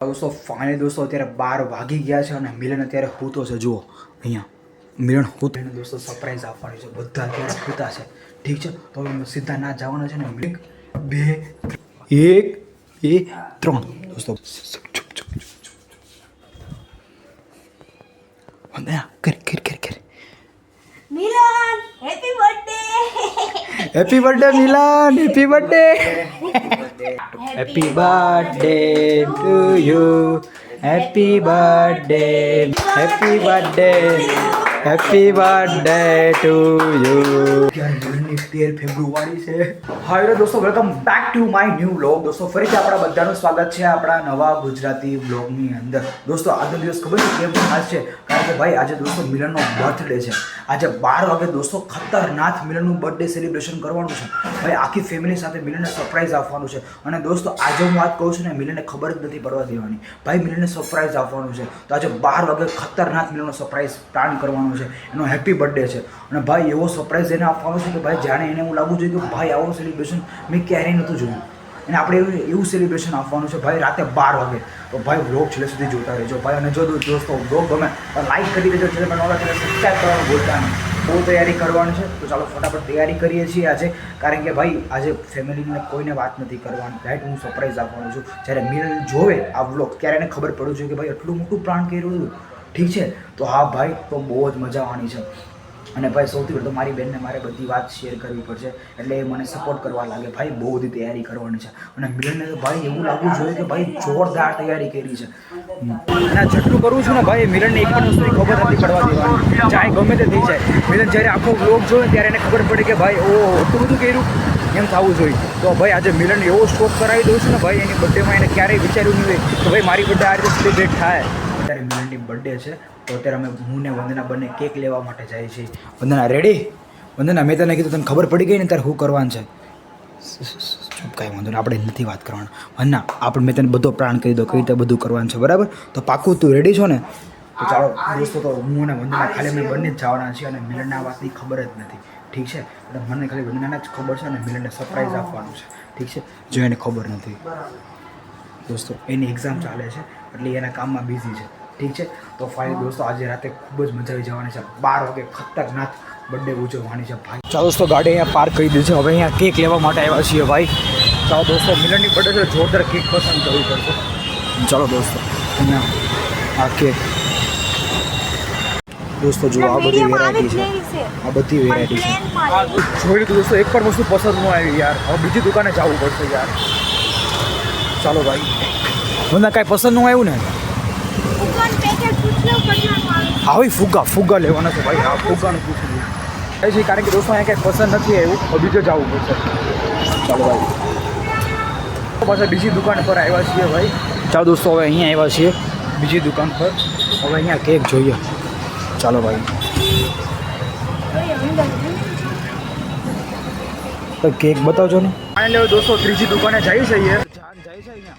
दोस्तों फाइनली दोस्तों अत्यारे 12 वागी गया है અને મિલન અત્યારે સૂતો છે। જુઓ અહીંયા મિલન સૂતો એને दोस्तों સરપ્રાઈઝ આપવાની છે। બધા અત્યારે સૂતા છે, ઠીક છે। તો સીધા ના જવાના છે ને 1 2 1 3 दोस्तों વંદના કર કર કર કર Milan happy birthday happy birthday Milan happy birthday happy birthday to you happy birthday happy birthday happy birthday to you. મિલનની 13 ફેબ્રુઆરી છે। હાય દોસ્તો welcome back to my new vlog. દોસ્તો ફરીથી આપણા બધાનું સ્વાગત છે આપણા નવા ગુજરાતી વ્લોગની અંદર। દોસ્તો આજનો દિવસ ખબર છે કેમ ખાસ છે? કારણ કે ભાઈ આજે દોસ્તો મિલનનો બર્થડે છે। આજે 12 વાગે દોસ્તો ખતરનાક મિલનનું બર્થડે સેલિબ્રેશન કરવાનું છે ભાઈ। આખી ફેમિલી સાથે મિલનને સરપ્રાઈઝ આપવાનું છે। અને દોસ્તો આજે હું વાત કહું છું ને મિલનને ખબર જ નથી પડવા દેવાની ભાઈ। મિલનને સરપ્રાઈઝ આપવાનું છે તો આજે 12 વાગે ખતરનાક મિલનનો સરપ્રાઈઝ પ્લાન કરવાનો છે। એનો હેપી બર્થડે છે અને ભાઈ એવો સરપ્રાઈઝ એને આપવાનો છે કે ભાઈ જાણે એને એવું લાગવું જોઈએ કે ભાઈ આવું સેલિબ્રેશન મેં ક્યારેય નહોતું જોયું। અને આપણે એવું સેલિબ્રેશન આપવાનું છે ભાઈ રાતે 12 વાગે। તો ભાઈ વ્લોગ છેલ્લે સુધી જોતા રહેજો ભાઈ। અને જો દોસ્તો વ્લોગ ગમે તો લાઈક કરી દેજો, ચેનલ નવા ચેનલ સબસ્ક્રાઈબ કરવાનું ભૂલતા નહીં। બહુ તૈયારી કરવાની છે તો ચાલો ફટાફટ તૈયારી કરીએ છીએ આજે। કારણ કે ભાઈ આજે ફેમિલીને કોઈને વાત નથી કરવાની રાઈટ। હું સરપ્રાઈઝ આપવાનું છું। જ્યારે મિલન જોવે આ વ્લોગ ત્યારે એને ખબર પડવું જોઈએ કે ભાઈ આટલું મોટું પ્લાન કર્યું હતું, ઠીક છે। તો હા ભાઈ તો બહુ જ મજા આવવાની છે। અને ભાઈ સૌથી પહેલાં તો મારી બેનને મારે બધી વાત શેર કરવી પડશે એટલે એ મને સપોર્ટ કરવા લાગે ભાઈ। બહુ બધી તૈયારી કરવાની છે અને મિલનને ભાઈ એવું લાગવું જોઈએ કે ભાઈ જોરદાર તૈયારી કરી છે। અને જેટલું કરું છું ને ભાઈ મિલનને એક પણ વસ્તુની ખબર નથી પડવા દેવાની, ચાહે ગમે તે થઈ જાય। મિલન જ્યારે આખો વ્લોગ જોવે ત્યારે એને ખબર પડે કે ભાઈ ઓ એટલું બધું કર્યું એમ થવું જોઈએ। તો ભાઈ આજે મિલન એવો શોખ કરાવી દઉં છું ને ભાઈ એની બર્થડેમાં એને ક્યારેય વિચાર્યું નહીં હોય તો ભાઈ મારી બર્થડે આ રીતે સેલિબ્રેટ થાય। અત્યારે મિલનની બર્થડે છે તો અત્યારે અમે હું ને વંદના બંને કેક લેવા માટે જઈએ છીએ। વંદના રેડી? વંદના મેં તને કીધું તને ખબર પડી ગઈ ને ત્યારે શું કરવાનું છે? ચૂપ, કાંઈ વાંધો નહીં, આપણે નથી વાત કરવાનું। વંદના આપણે મેં તને બધો પ્લાન કરી દો કઈ રીતે બધું કરવાનું છે, બરાબર? તો પાક્કું તું રેડી છો ને? તો ચાલો દોસ્તો તો હું અને વંદના ખાલી અમે બંને જ જવાના છીએ અને મિલનને આ વાતની ખબર જ નથી, ઠીક છે? એટલે મને ખાલી વંદનાને જ ખબર છે અને મિલનને સરપ્રાઈઝ આપવાનું છે, ઠીક છે? જો એને ખબર નથી દોસ્તો એની એક્ઝામ ચાલે છે એટલે એના કામમાં બિઝી છે, ઠીક છે? તો ફાઇનલી દોસ્તો આજે રાતે ખૂબ જ મજા આવી જવાની છે। 12 વાગે ખતરનાક બર્થડે ઉજવવાની છે ભાઈ। ચાલો દોસ્તો ગાડી અહીંયા પાર્ક કરી દીધી છે, હવે અહીંયા કેક લેવા માટે આવ્યા છીએ ભાઈ। ચાલો દોસ્તો મિલનની બર્થડે છે, જોરદાર કેક પસંદ કરવી પડશે। ચાલો દોસ્તો અહીંયા આ કેક દોસ્તો જુઓ આ બધી વેરાયટી છે, આ બધી વેરાયટી છે। જોઈ લીધું દોસ્તો, એક પણ વસ્તુ પસંદ ન આવી યાર। હવે બીજી દુકાને જવું પડશે યાર। ચાલો ભાઈ મને કાંઈ પસંદ ન આવ્યું ને આવી ફુગ્ગા લેવાના છે ભાઈ। આ ફુગ્ગાનું પૂછવું છે કારણ કે દોસ્તો અહીંયા કાંઈ પસંદ નથી આવ્યું, હવે બીજે જવું પડશે। ચાલો ભાઈ પાછા બીજી દુકાન પર આવ્યા છીએ ભાઈ। ચાલો દોસ્તો હવે અહીંયા આવ્યા છીએ બીજી દુકાન પર, હવે અહીંયા કેક જોઈએ। ચાલો ભાઈ તો કેક બતાવજો ને। ફાઇનલી દોસ્તો ત્રીજી દુકાને જઈ છે જાય છે અહીંયા,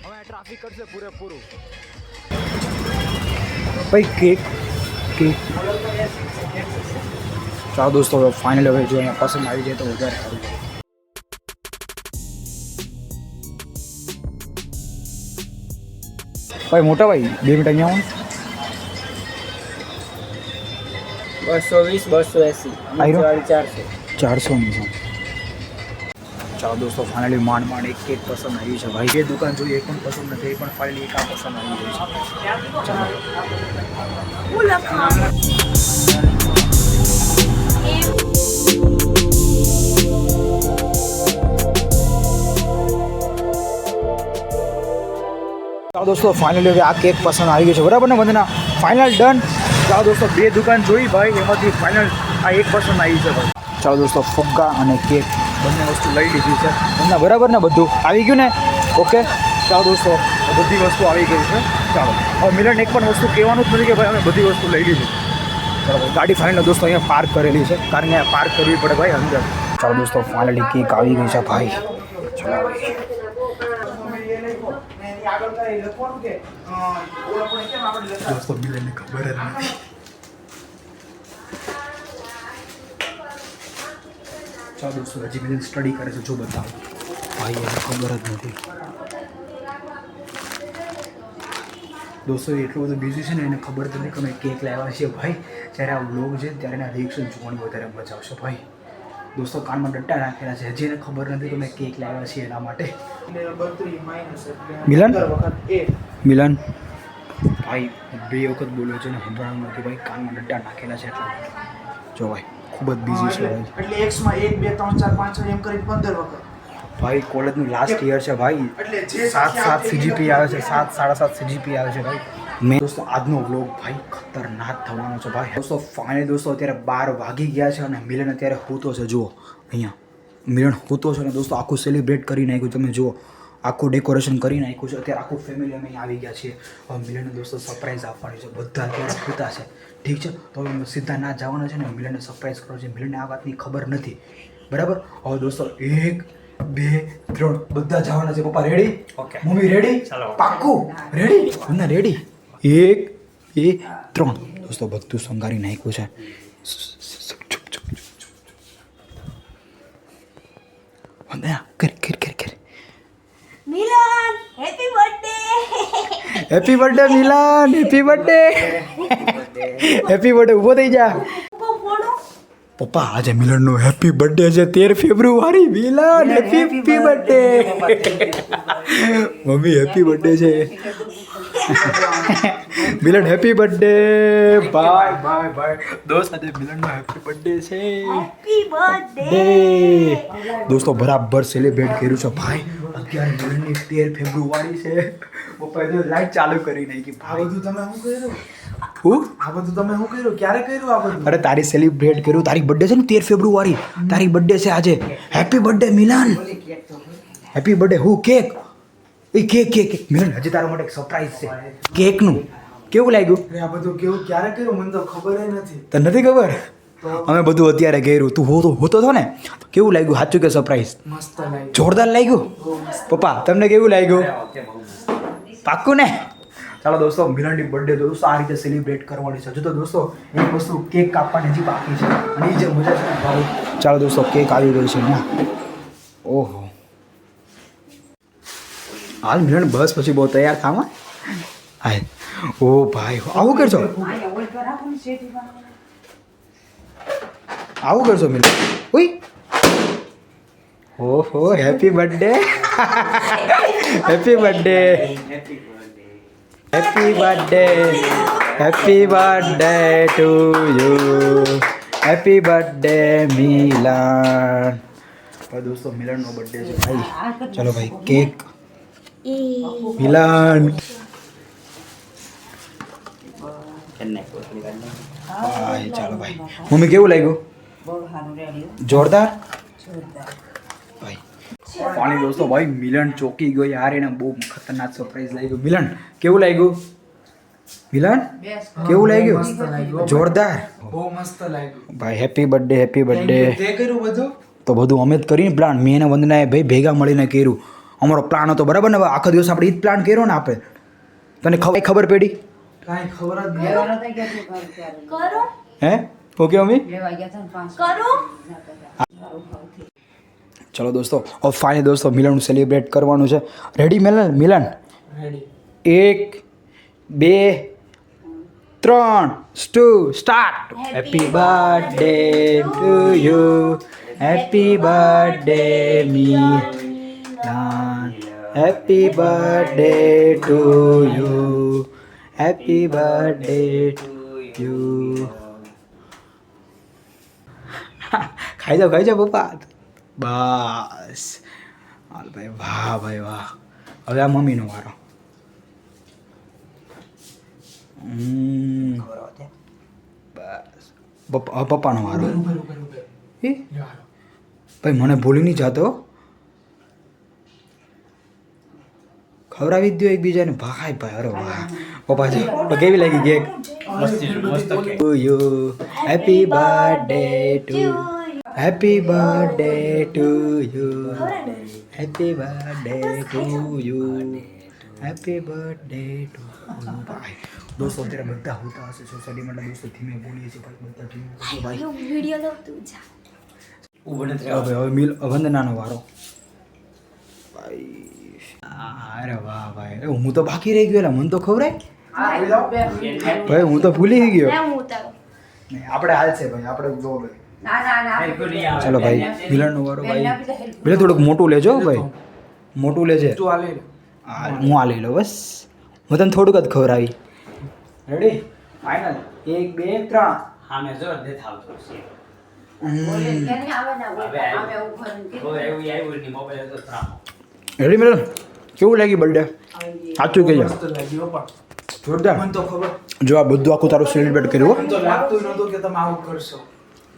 હવે ટ્રાફિક કરશે પૂરેપૂરું ભાઈ। કેક ચાલો દોસ્તો હવે ફાઇનલ હવે જો અહીંયા પસંદ આવી જાય તો વધારે સારું। ભાઈ મોટા ભાઈ 2 મિનિટ અહીંયા આવો। 220 280 400 ની ચાલો દોસ્તો ફાઇનલી માંડ એક કેક પસંદ આવી છે ભાઈ। 2 દુકાન જોઈએ એક પણ પસંદ નથી, એ પણ ફાઇનલી એક આ પસંદ આવી ગઈ છે। ચાલો ચાલો દોસ્તો ફાઇનલી હવે આ કેક પસંદ આવી ગયો છે, બરાબર ને વંદના? Final done. ચાલો દોસ્તો 2 દુકાન જોઈ ભાઈ, એમાંથી ફાઇનલ આ એક પસંદ આવી છે ભાઈ। ચાલો દોસ્તો ફુગ્ગા અને કેક બંને વસ્તુ લઈ લીધી છે તમને, બરાબર ને? બધું આવી ગયું ને? ઓકે ચાલો દોસ્તો બધી વસ્તુ આવી ગઈ છે। ચાલો હવે મિલન એક પણ વસ્તુ કહેવાનું જ નથી કે ભાઈ અમે બધી વસ્તુ લઈ લીધી। ચાલો ગાડી ફાઇનલ દોસ્તો અહીંયા પાર્ક કરેલી છે કારણ કે પાર્ક કરવી પડે ભાઈ અંદર। ચાલો દોસ્તો ફાઇનલી કેક આવી ગઈ છે ભાઈ। ચાલો ભાઈ દોસ્તો મિલનને ખબર જ નથી। ચાલો દોસ્તો હજી મિલન સ્ટડી કરે છે, જો બતાવો ભાઈ એને ખબર જ નથી। દોસ્તો એટલું બધું બિઝી છે ને એને ખબર તો નહીં કે અમે કેક લાવ્યા છીએ ભાઈ. જ્યારે આ વ્લોગ છે ત્યારે એના રિએક્શન જોવાની વધારે મજા આવશે ભાઈ. દોસ્તો કાનમાં ડટ્ટા નાખેલા છે, હજી એને ખબર નથી કે અમે કેક લાવ્યા છીએ એના માટે. મિલન મિલન ભાઈ 2 વખત બોલ્યો છે ને સંભળાણું નથી ભાઈ. કાનમાં ડટ્ટા નાખેલા છે એટલા માટે. જો ભાઈ ખૂબ જ બિઝી છે ભાઈ. એટલે એક્સમાં 1 2 3 4 5 6 એમ કરીને 15 વખત. ભાઈ કોલેજનું લાસ્ટ યર છે ભાઈ. 7 CGPA આવે છે, 7 7.5 CGPA આવે છે ભાઈ. મેં દોસ્તો આજનો વ્લોગ ભાઈ ખતરનાક થવાનો છે ભાઈ. દોસ્તો ફાઇનલી દોસ્તો અત્યારે 12 વાગી ગયા છે અને મિલન અત્યારે સૂતો છે. જુઓ અહીંયા મિલન સૂતો છે અને દોસ્તો આખું સેલિબ્રેટ કરી નાખ્યું. તમે જુઓ આખું ડેકોરેશન કરી નાખ્યું છે. અત્યારે આખું ફેમિલી અમે આવી ગયા છીએ. હવે મિલનને દોસ્તો સરપ્રાઈઝ આપવાની છે. બધા અત્યારે સૂતા છે, ઠીક છે. તો હવે સીધા ના જવાના છે ને મિલનને સરપ્રાઈઝ કરવો છે. મિલનને આ વાતની ખબર નથી, બરાબર. હવે દોસ્તો 1 2 3 બધા જવાના છે. પપ્પા રેડી? ઓકે. Mummy ready? ચાલો. પાક્કું રેડી? ના રેડી? 1 2 3 દોસ્તો બધું સંગારી નાખ્યું છે. કર Milan happy birthday. Happy birthday Milan, happy birthday. Happy birthday. ઊભો થઈ જા. પપ્પા આજે મિલનનો હેપી બર્થડે છે 13 ફેબ્રુઆરી. Milan happy birthday. Mummy happy birthday છે. Milan happy birthday. બાય. દોસ્ત આજે મિલનનો હેપી બર્થડે છે. Happy birthday. દોસ્તો બરાબર સેલિબ્રેટ કર્યું છે ભાઈ. અત્યારે મિલનની 13 ફેબ્રુઆરી છે. પપ્પાએ તો લાઈટ ચાલુ કરી નાખી. આ બધું તમે શું કર્યું? હું આ બધું તમે શું કર્યું? ક્યારે કર્યું આ બધું? અરે તારી સેલિબ્રેટ કર્યું. તારી બર્થડે છે ને 13 ફેબ્રુઆરી. તારી બર્થડે છે આજે. Happy birthday Milan. Happy birthday. હું કેક કેક મિલન હજી તારા માટે એક સરપ્રાઈઝ છે કેકનું. કેવું લાગ્યું? અરે આ બધું કેવું ક્યારે કર્યું મને તો ખબર નથી. તને નથી ખબર? અમે બધું અત્યારે કર્યું. તું હોતો હતો ને? કેવું લાગ્યું? સાચું કે સરપ્રાઈઝ? મસ્ત લાગ્યું. જોરદાર લાગ્યું. પપ્પા તમને કેવું લાગ્યું? પાક્કું ને? ચાલો દોસ્તો મિલનની બર્થડે દોસ્તો આ રીતે સેલિબ્રેટ કરવાની છે. હજુ તો દોસ્તો એક વસ્તુ કેક કાપવાની હજી બાકી છે અને એ જે મજા છે ને ભાઈ. ચાલો દોસ્તો કેક આવી ગઈ છે ને. ઓહો હાલ મિલન બસ પછી બહુ તૈયાર થામાં. હાય ઓ ભાઈ આવું કરશો? આવું કરશો મિલન? ઓય ઓહો happy birthday. Happy birthday. Happy birthday. Happy birthday to you. Happy birthday Milan. દોસ્તો મિલનનો બર્થડે છે ભાઈ. ચલો ભાઈ કેક મિલન. ભાઈ ચાલો ભાઈ. મમ્મી કેવું લાગ્યું? જોરદાર ભાઈ. પાણી દોસ્તો ભાઈ મિલન ચોકી ગયો યાર. એને બહુ ખતરનાક સરપ્રાઈઝ લાગ્યું. મિલન કેવું લાગ્યું? મિલન કેવું લાગ્યું? જોરદાર. બહુ મસ્ત લાગ્યું ભાઈ હેપી બર્થડે. Happy birthday. તે કર્યું બધું? તો બધું અમે જ કરીને પ્લાન. મેં એને વંદનાએ ભાઈ ભેગા મળીને કર્યું. અમારો પ્લાન હતો બરાબર ને. આખા દિવસ આપણે એ જ પ્લાન કર્યો ને આપણે. તને ખબર પડી? કાંઈ ખબર જ નહીં. કરો હે ઓકે મમ્મી. કરો. ચલો દોસ્તો હવે ફાઇનલી દોસ્તો મિલનનું સેલિબ્રેટ કરવાનું છે. Ready Milan? Milan ready. 1 2 3 start. Happy birthday to you. Happy birthday Milan. Happy birthday to you. Happy birthday to you. ખાઈ જાઓ પપ્પા. બસ હાલ ભાઈ. વાહ ભાઈ વાહ. હવે આ મમ્મીનો વારો. બસ પપ્પાનો વારો. એ ભાઈ મને ભૂલી નહીં જાતો. ખવડાવી જ દો એકબીજાને. ભાઈ અરે વાહ પપ્પા છે. તો કેવી લાગી cake? Two you. Happy birthday two. Happy birthday to you. Happy birthday to you. Happy birthday two ભાઈ. દોસ્તો અત્યારે બધા હોતા હશે સોસાયટીમાં. દોસ્તો ધીમે બોલીએ છીએ બધા ધીમે ભાઈ. વિડિયો લો તું જા. હવે વંદનાનો વારો ભાઈ. અરે વાહ ભાઈ. હું તો બાકી રહી ગયો. મને તો ખવડાય. આવી જાઓ. ભાઈ હું તો ભૂલી ગયો લે હું ઉતારું. નહીં, આપણે હાલશે ભાઈ આપણે દો ભાઈ ના ના ના ચલો ભાઈ મિલનનો વારો ભાઈ મિલન થોડુંક મોટું લેજો ભાઈ મોટું લેજે તું આ લઈ લે. હા હું આ લઈ લઉં બસ હું તને થોડુંક જ ખવડાવી રેડી ફાઇનલ 1 2 3 સામે જો દેખાવતો છે રેડી મિલન કેવું લાગી બર્થડે સાચું કહેજો મસ્ત લાગ્યું હો પણ. જોરદાર મને તો ખબર જો આ બધું આખું તારું સેલિબ્રેટ કર્યું હો. મને તો લાગતું ય નહોતું કે તમે આવું કરશો.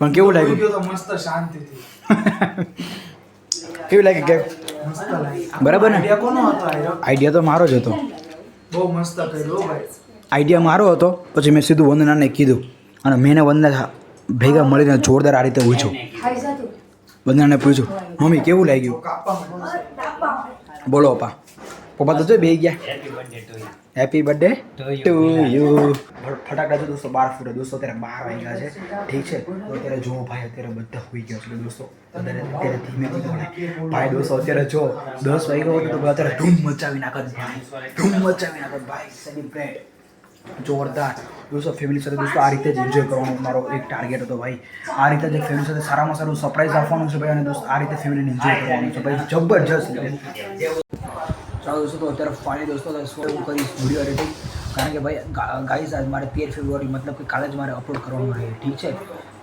પણ કેવું થઈ લાગ્યું ગયો તો મસ્ત શાંતિથી. કેવું લાગી કેક મસ્ત લાગ્યું. બરાબર ને? આઈડિયા કોનો હતો આયરો? આઈડિયા તો મારો જ હતો બહુ મસ્ત કર્યું હો ભાઈ. આઈડિયા મારો હતો પછી મેં સીધું વંદનાને કીધું અને મેં ને વંદના ભેગા મળીને જોરદાર આ રીતે પૂછ્યું ખાઈ જાતું. વંદનાને પૂછ્યું મમ્મી કેવું લાગ્યું કાપવામાં બોલો પપ્પા પપ્પા તો જો બે ગયા happy birthday two happy birthday to you ફટાકડા જો દોસ્તો 12 ફૂટે દોસ્તો અત્યારે 12 વાગ્યા છે ઠીક છે તો અત્યારે જો ભાઈ અત્યારે બધા હોઈ ગયા છે દોસ્તો અત્યારે ધીમે ધીમે ભાઈ દોસ્તો અત્યારે જો 10 વાગ્યા હોય તો અત્યારે ધૂમ મચાવી નાખત ભાઈ ધૂમ મચાવી નાખત ભાઈ સેલિબ્રેટ જોરદાર દોસ્તો ફેમિલી સાથે દોસ્તો આ રીતે જ એન્જોય કરવાનો મારો એક ટાર્ગેટ હતો ભાઈ આ રીતે જે ફેમિલી સાથે સારામાં સારું સરપ્રાઈઝ આપવાનું છે ભાઈ અને દોસ્તો આ રીતે ફેમિલીને એન્જોય કરવાનું છે ભાઈ જબરજસ્ત ચાલો દોસ્તો તો અત્યારે ફાઇનલી દોસ્તો હું કરીશ વિડીયો એડિટિંગ કારણ કે ભાઈ ગાઈઝ આજ મારે 13 ફેબ્રુઆરી મતલબ કે કાલે જ મારે અપલોડ કરવાનું રહે ઠીક છે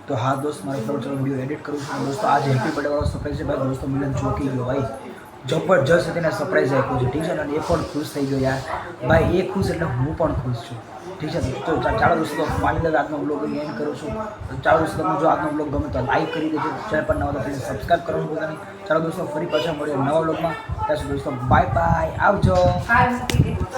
તો હા દોસ્ત મારે ફટાફટ વિડીયો એડિટ કરું છું દોસ્તો આજે હેપી બર્થડે વાળો સરપ્રાઈઝ છે ભાઈ દોસ્તો મિલન ચોકી ગયો ભાઈ જબરજસ્ત તેને સરપ્રાઈઝ આપ્યું છે ઠીક છે અને એ પણ ખુશ થઈ ગયો યાર ભાઈ એ ખુશ એટલે હું પણ ખુશ છું ઠીક છે તો ચાલો દોસ્તો ફાઇનલ આજનો બ્લોગ એન્ડ કરું છું તો ચાલો દોસ્તો તમને જો આજનો બ્લોગ ગમે તો લાઈક કરી દેજો ચેનલ પર નવા તો પ્લીઝ સબસ્ક્રાઈબ કરવાનું ભૂલતા નહીં ચાલો દોસ્તો ફરી પાછા મળીએ નવા બ્લોગમાં ત્યાં સુધી દોસ્તો બાય બાય આવજો.